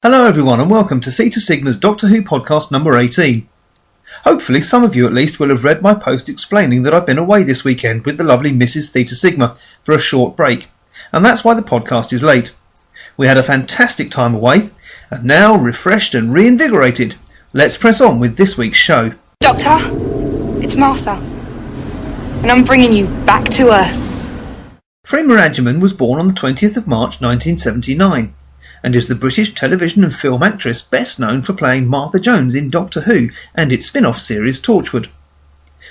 Hello everyone and welcome to Theta Sigma's Doctor Who podcast number 18. Hopefully some of you at least will have read my post explaining that I've been away this weekend with the lovely Mrs. Theta Sigma for a short break, and that's why the podcast is late. We had a fantastic time away, and now refreshed and reinvigorated, let's press on with this week's show. Doctor, it's Martha, and I'm bringing you back to Earth. Freema Agyeman was born on the 20th of March 1979, and is the British television and film actress best known for playing Martha Jones in Doctor Who and its spin-off series Torchwood.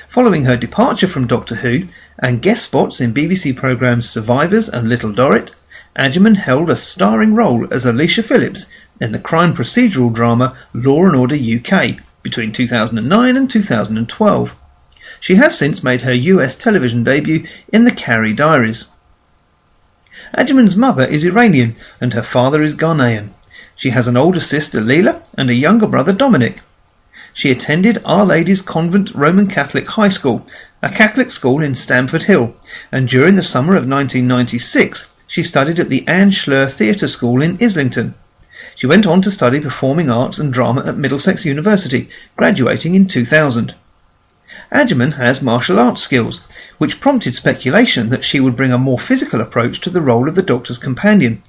Following her departure from Doctor Who and guest spots in BBC programmes Survivors and Little Dorrit, Agyeman held a starring role as Alicia Phillips in the crime procedural drama Law & Order UK between 2009 and 2012. She has since made her US television debut in The Carrie Diaries. Agyeman's mother is Iranian and her father is Ghanaian. She has an older sister Leela and a younger brother Dominic. She attended Our Lady's Convent Roman Catholic High School, a Catholic school in Stamford Hill, and during the summer of 1996 she studied at the Anne Schleur Theatre School in Islington. She went on to study performing arts and drama at Middlesex University, graduating in 2000. Agyeman has martial arts skills, which prompted speculation that she would bring a more physical approach to the role of the Doctor's companion.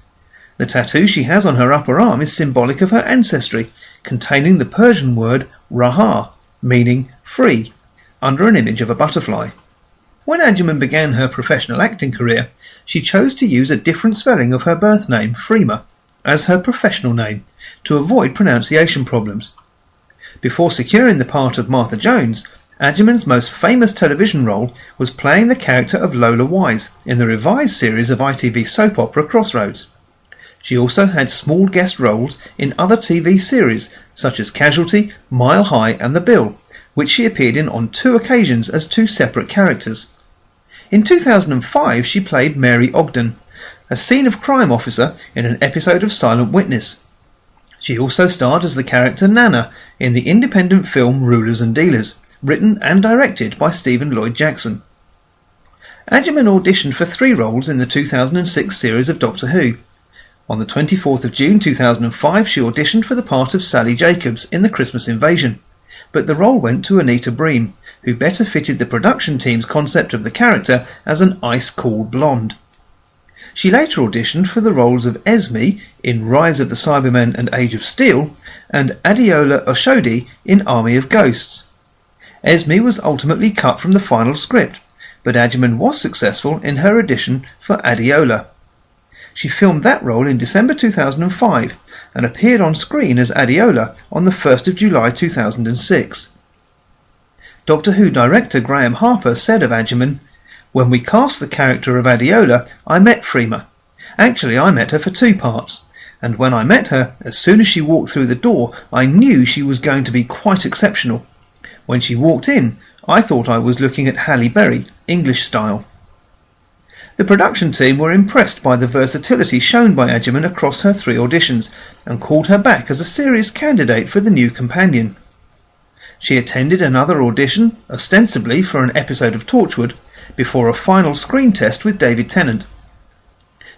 The tattoo she has on her upper arm is symbolic of her ancestry, containing the Persian word Raha, meaning free, under an image of a butterfly. When Agyeman began her professional acting career, she chose to use a different spelling of her birth name, Freema, as her professional name, to avoid pronunciation problems. Before securing the part of Martha Jones, Agyeman's most famous television role was playing the character of Lola Wise in the revised series of ITV soap opera Crossroads. She also had small guest roles in other TV series such as Casualty, Mile High and The Bill, which she appeared in on 2 occasions as 2 separate characters. In 2005 she played Mary Ogden, a scene of crime officer in an episode of Silent Witness. She also starred as the character Nana in the independent film Rulers and Dealers, written and directed by Stephen Lloyd Jackson. Agyeman auditioned for 3 roles in the 2006 series of Doctor Who. On the 24th of June 2005 she auditioned for the part of Sally Jacobs in The Christmas Invasion, but the role went to Anita Breen, who better fitted the production team's concept of the character as an ice-cool blonde. She later auditioned for the roles of Esme in Rise of the Cybermen and Age of Steel and Adeola Oshodi in Army of Ghosts. Esme was ultimately cut from the final script, but Agyeman was successful in her audition for Adeola. She filmed that role in December 2005 and appeared on screen as Adeola on the 1st of July 2006. Doctor Who director Graham Harper said of Agyeman, "When we cast the character of Adeola, I met Freema. Actually, I met her for 2 parts, and when I met her, as soon as she walked through the door, I knew she was going to be quite exceptional. When she walked in, I thought I was looking at Halle Berry, English style." The production team were impressed by the versatility shown by Agyeman across her 3 auditions and called her back as a serious candidate for the new companion. She attended another audition, ostensibly for an episode of Torchwood, before a final screen test with David Tennant.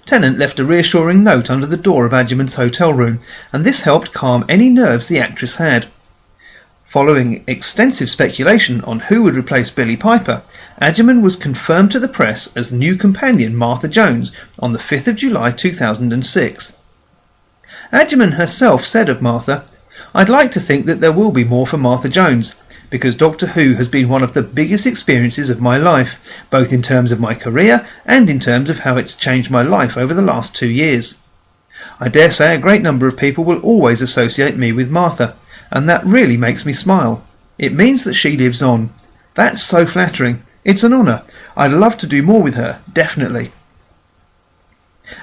Tennant left a reassuring note under the door of Agyeman's hotel room, and this helped calm any nerves the actress had. Following extensive speculation on who would replace Billie Piper, Agyeman was confirmed to the press as new companion Martha Jones on the 5th of July 2006. Agyeman herself said of Martha, "I'd like to think that there will be more for Martha Jones, because Doctor Who has been one of the biggest experiences of my life, both in terms of my career and in terms of how it's changed my life over the last 2 years. I dare say a great number of people will always associate me with Martha, and that really makes me smile. It means that she lives on. That's so flattering. It's an honour. I'd love to do more with her, definitely."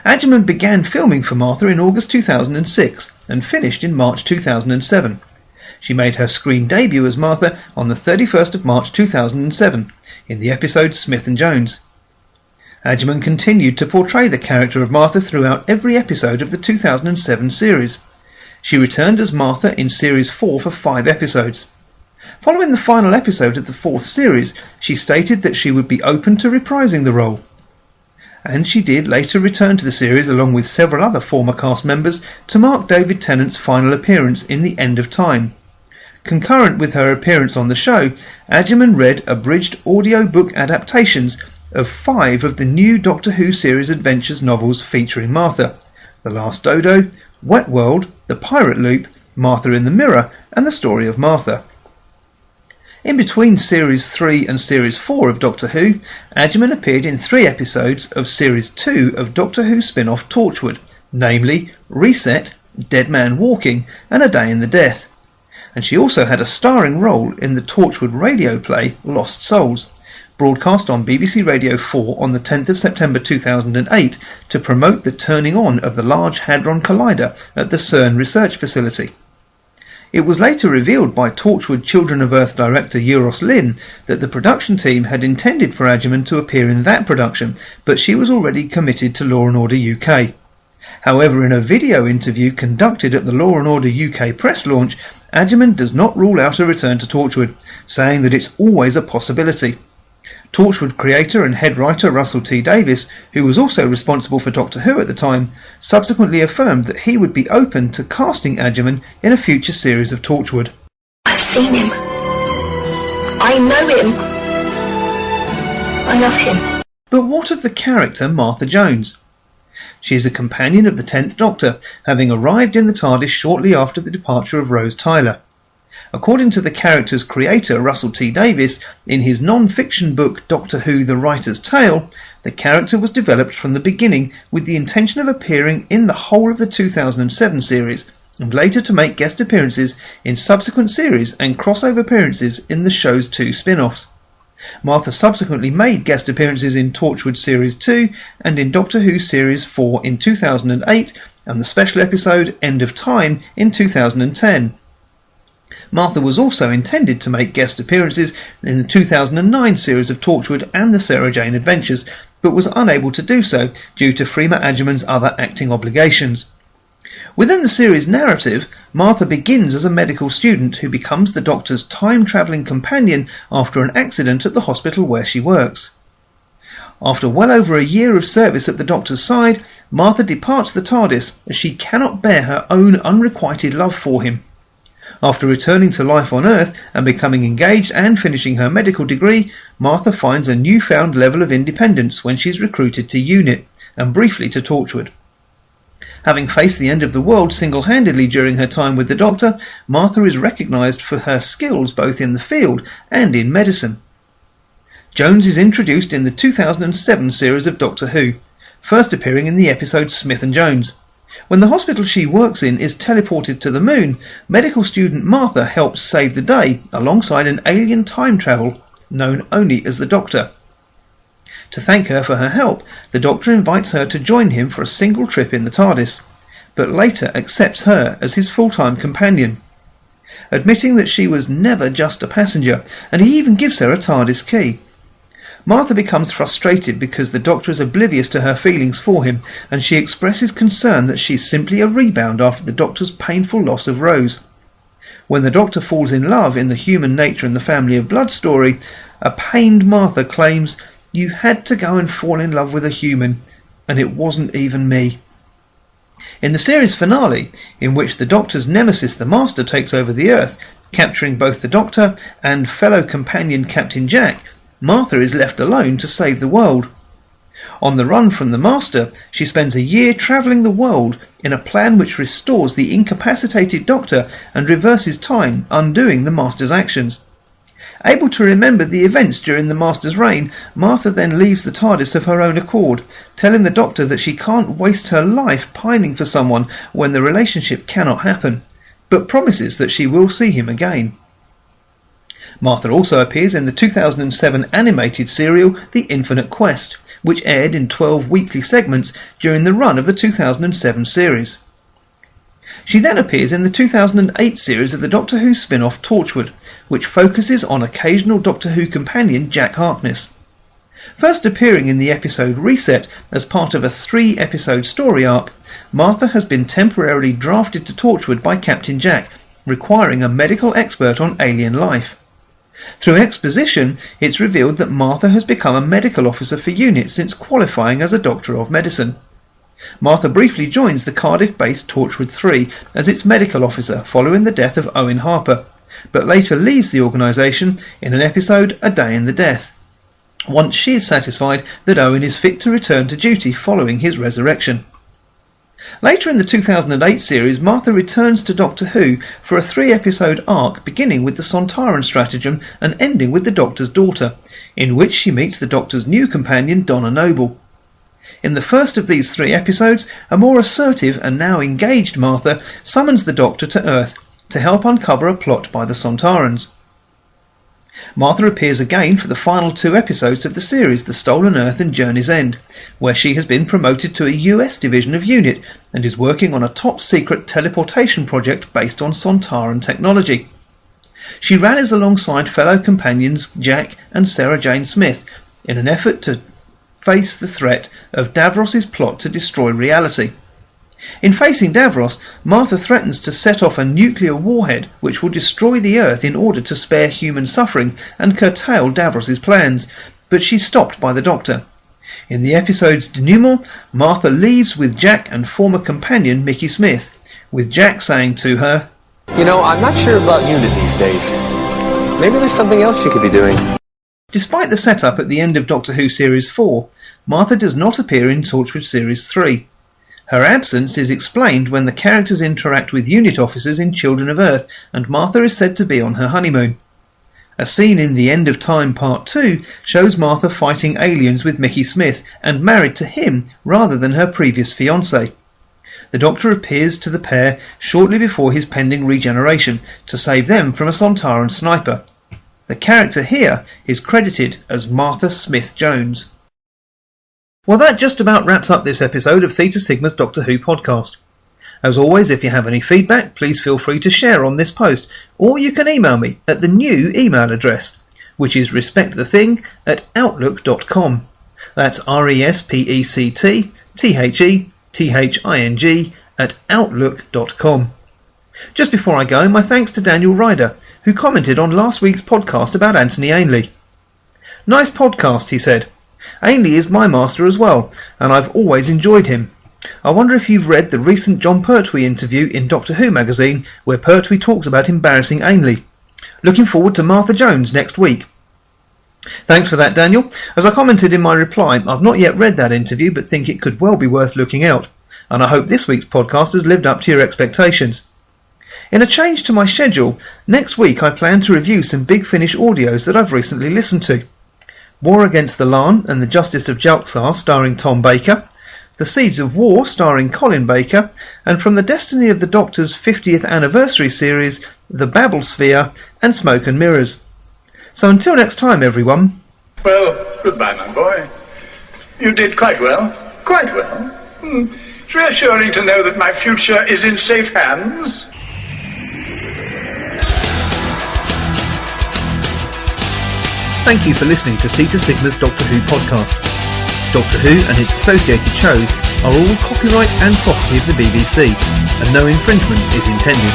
Agyeman began filming for Martha in August 2006 and finished in March 2007. She made her screen debut as Martha on the 31st of March 2007 in the episode Smith and Jones. Agyeman continued to portray the character of Martha throughout every episode of the 2007 series. She returned as Martha in Series 4 for 5 episodes. Following the final episode of the 4th series, she stated that she would be open to reprising the role. and she did later return to the series along with several other former cast members to mark David Tennant's final appearance in The End of Time. Concurrent with her appearance on the show, Adjiman read abridged audiobook adaptations of 5 of the new Doctor Who series adventures novels featuring Martha: The Last Dodo, Wet World, The Pirate Loop, Martha in the Mirror, and The Story of Martha. In between Series 3 and Series 4 of Doctor Who, Adjiman appeared in 3 episodes of Series 2 of Doctor Who spin-off Torchwood, namely Reset, Dead Man Walking, and A Day in the Death. And she also had a starring role in the Torchwood radio play Lost Souls, broadcast on BBC Radio 4 on the 10th of September 2008 to promote the turning on of the Large Hadron Collider at the CERN research facility. It was later revealed by Torchwood Children of Earth director Euros Lyn that the production team had intended for Adjiman to appear in that production, but she was already committed to Law & Order UK. However, in a video interview conducted at the Law & Order UK press launch, Adjiman does not rule out a return to Torchwood, saying that it's always a possibility. Torchwood creator and head writer Russell T Davies, who was also responsible for Doctor Who at the time, subsequently affirmed that he would be open to casting Adjiman in a future series of Torchwood. I've seen him. I know him. I love him. But what of the character Martha Jones? She is a companion of the 10th Doctor, having arrived in the TARDIS shortly after the departure of Rose Tyler. According to the character's creator Russell T Davies, in his non-fiction book Doctor Who The Writer's Tale, the character was developed from the beginning with the intention of appearing in the whole of the 2007 series, and later to make guest appearances in subsequent series and crossover appearances in the show's 2 spin-offs. Martha subsequently made guest appearances in Torchwood Series 2 and in Doctor Who Series 4 in 2008 and the special episode End of Time in 2010. Martha was also intended to make guest appearances in the 2009 series of Torchwood and the Sarah Jane Adventures, but was unable to do so due to Freema Adjiman's other acting obligations. Within the series narrative, Martha begins as a medical student who becomes the Doctor's time-travelling companion after an accident at the hospital where she works. After well over a year of service at the Doctor's side, Martha departs the TARDIS as she cannot bear her own unrequited love for him. After returning to life on Earth and becoming engaged and finishing her medical degree, Martha finds a newfound level of independence when she's recruited to UNIT, and briefly to Torchwood. Having faced the end of the world single-handedly during her time with the Doctor, Martha is recognised for her skills both in the field and in medicine. Jones is introduced in the 2007 series of Doctor Who, first appearing in the episode Smith and Jones. When the hospital she works in is teleported to the moon, medical student Martha helps save the day alongside an alien time travel known only as the Doctor. To thank her for her help, the Doctor invites her to join him for a single trip in the TARDIS, but later accepts her as his full-time companion, admitting that she was never just a passenger, and he even gives her a TARDIS key. Martha becomes frustrated because the Doctor is oblivious to her feelings for him, and she expresses concern that she's simply a rebound after the Doctor's painful loss of Rose. When the Doctor falls in love in the Human Nature and the Family of Blood story, a pained Martha claims, "You had to go and fall in love with a human, and it wasn't even me." In the series finale, in which the Doctor's nemesis the Master takes over the Earth, capturing both the Doctor and fellow companion Captain Jack, Martha is left alone to save the world. On the run from the Master, she spends a year travelling the world in a plan which restores the incapacitated Doctor and reverses time, undoing the Master's actions. Able to remember the events during the Master's reign, Martha then leaves the TARDIS of her own accord, telling the Doctor that she can't waste her life pining for someone when the relationship cannot happen, but promises that she will see him again. Martha also appears in the 2007 animated serial The Infinite Quest, which aired in 12 weekly segments during the run of the 2007 series. She then appears in the 2008 series of the Doctor Who spin-off Torchwood, which focuses on occasional Doctor Who companion Jack Harkness. First appearing in the episode Reset as part of a 3-episode story arc, Martha has been temporarily drafted to Torchwood by Captain Jack, requiring a medical expert on alien life. Through exposition, it's revealed that Martha has become a medical officer for UNIT since qualifying as a Doctor of Medicine. Martha briefly joins the Cardiff-based Torchwood 3 as its medical officer following the death of Owen Harper, but later leaves the organisation in an episode A Day in the Death, once she is satisfied that Owen is fit to return to duty following his resurrection. Later in the 2008 series, Martha returns to Doctor Who for a 3-episode arc beginning with the Sontaran stratagem and ending with the Doctor's daughter, in which she meets the Doctor's new companion Donna Noble. In the first of these 3 episodes, a more assertive and now engaged Martha summons the Doctor to Earth to help uncover a plot by the Sontarans. Martha appears again for the final 2 episodes of the series, The Stolen Earth and Journey's End, where she has been promoted to a US division of UNIT and is working on a top-secret teleportation project based on Sontaran technology. She rallies alongside fellow companions Jack and Sarah Jane Smith in an effort to face the threat of Davros's plot to destroy reality. In facing Davros, Martha threatens to set off a nuclear warhead which will destroy the Earth in order to spare human suffering and curtail Davros's plans, but she's stopped by the Doctor. In the episode's denouement, Martha leaves with Jack and former companion Mickey Smith, with Jack saying to her, "You know, I'm not sure about UNIT these days. Maybe there's something else you could be doing." Despite the setup at the end of Doctor Who Series 4, Martha does not appear in Torchwood Series 3. Her absence is explained when the characters interact with UNIT officers in Children of Earth, and Martha is said to be on her honeymoon. A scene in The End of Time Part 2 shows Martha fighting aliens with Mickey Smith and married to him rather than her previous fiancé. The Doctor appears to the pair shortly before his pending regeneration to save them from a Sontaran sniper. The character here is credited as Martha Smith-Jones. Well, that just about wraps up this episode of Theta Sigma's Doctor Who podcast. As always, if you have any feedback, please feel free to share on this post, or you can email me at the new email address, which is respectthething@outlook.com. That's respectthething@outlook.com. Just before I go, my thanks to Daniel Ryder, who commented on last week's podcast about Anthony Ainley. "Nice podcast," he said. "Ainley is my master as well, and I've always enjoyed him. I wonder if you've read the recent John Pertwee interview in Doctor Who magazine where Pertwee talks about embarrassing Ainley. Looking forward to Martha Jones next week." Thanks for that, Daniel. As I commented in my reply, I've not yet read that interview but think it could well be worth looking out, and I hope this week's podcast has lived up to your expectations. In a change to my schedule, next week I plan to review some Big Finish audios that I've recently listened to. War Against the Larn and the Justice of Jalxar starring Tom Baker, The Seeds of War starring Colin Baker, and from the Destiny of the Doctor's 50th anniversary series, The Babel Sphere and Smoke and Mirrors. So until next time, everyone. Well, goodbye, my boy. You did quite well. Quite well. It's reassuring to know that my future is in safe hands. Thank you for listening to Theta Sigma's Doctor Who podcast. Doctor Who and its associated shows are all copyright and property of the BBC, and no infringement is intended.